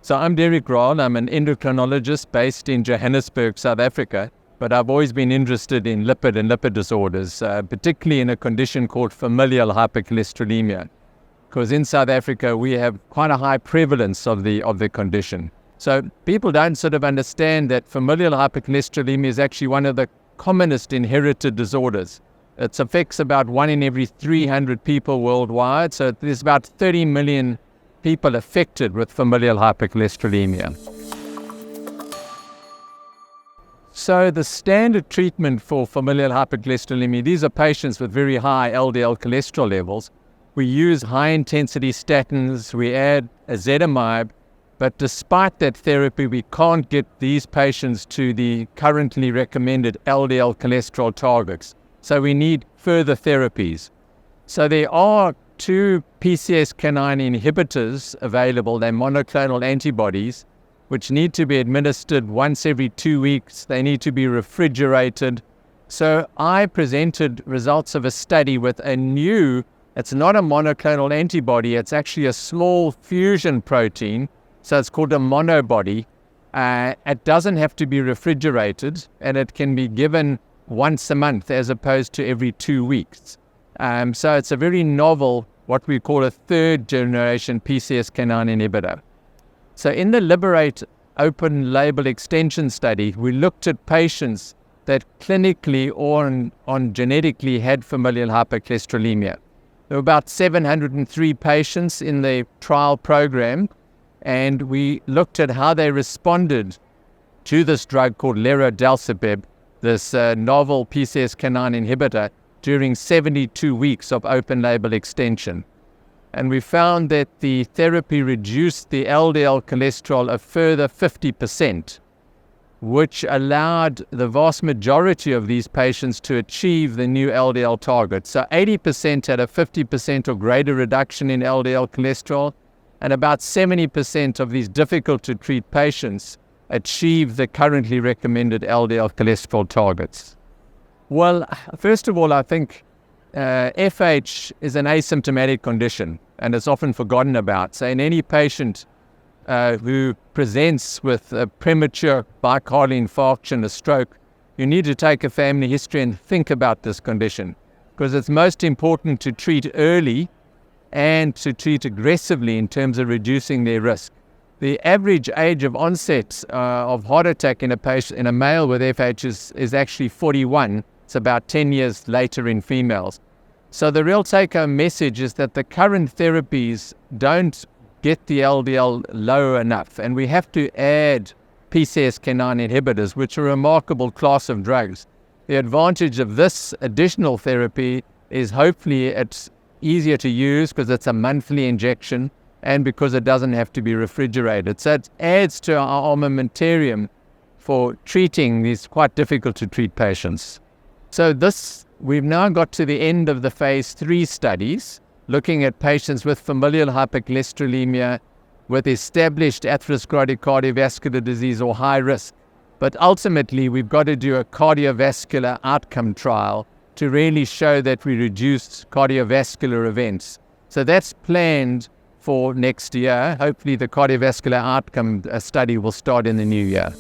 So I'm Derek Raal. I'm an endocrinologist based in Johannesburg, South Africa, but I've always been interested in lipid and lipid disorders, particularly in a condition called familial hypercholesterolemia, because in South Africa we have quite a high prevalence of the condition. So people don't sort of understand that familial hypercholesterolemia is actually one of the commonest inherited disorders. It affects about 1 in every 300 people worldwide, so there's about 30 million people affected with familial hypercholesterolemia. So the standard treatment for familial hypercholesterolemia, these are patients with very high LDL cholesterol levels. We use high-intensity statins, we add ezetimibe, but despite that therapy, we can't get these patients to the currently recommended LDL cholesterol targets. So we need further therapies. So there are 2 PCSK9 inhibitors available. They're monoclonal antibodies, which need to be administered once every 2 weeks. They need to be refrigerated. So I presented results of a study with a new, it's not a monoclonal antibody, it's actually a small fusion protein. So it's called a monobody. It doesn't have to be refrigerated, and it can be given once a month as opposed to every 2 weeks. So it's a very novel, what we call a 3rd generation PCSK9 inhibitor. So in the Liberate open label extension study, we looked at patients that clinically or on genetically had familial hypercholesterolemia. There were about 703 patients in the trial program, and we looked at how they responded to this drug called Lerodalcibep, this novel PCSK9 inhibitor, during 72 weeks of open label extension. And we found that the therapy reduced the LDL cholesterol a further 50%, which allowed the vast majority of these patients to achieve the new LDL target. So 80% had a 50% or greater reduction in LDL cholesterol, and about 70% of these difficult to treat patients achieve the currently recommended LDL cholesterol targets. Well, first of all, I think FH is an asymptomatic condition, and it's often forgotten about. So in any patient who presents with a premature myocardial infarction, a stroke, you need to take a family history and think about this condition, because it's most important to treat early and to treat aggressively in terms of reducing their risk. The average age of onset of heart attack in a male with FH is actually 41. It's about 10 years later in females. So the real take-home message is that the current therapies don't get the LDL low enough, and we have to add PCSK9 inhibitors, which are a remarkable class of drugs. The advantage of this additional therapy is hopefully it's easier to use because it's a monthly injection and because it doesn't have to be refrigerated. So it adds to our armamentarium for treating these quite difficult to treat patients. So we've now got to the end of the phase 3 studies, looking at patients with familial hypercholesterolemia with established atherosclerotic cardiovascular disease or high risk. But ultimately, we've got to do a cardiovascular outcome trial to really show that we reduced cardiovascular events. So that's planned for next year. Hopefully the cardiovascular outcome study will start in the new year.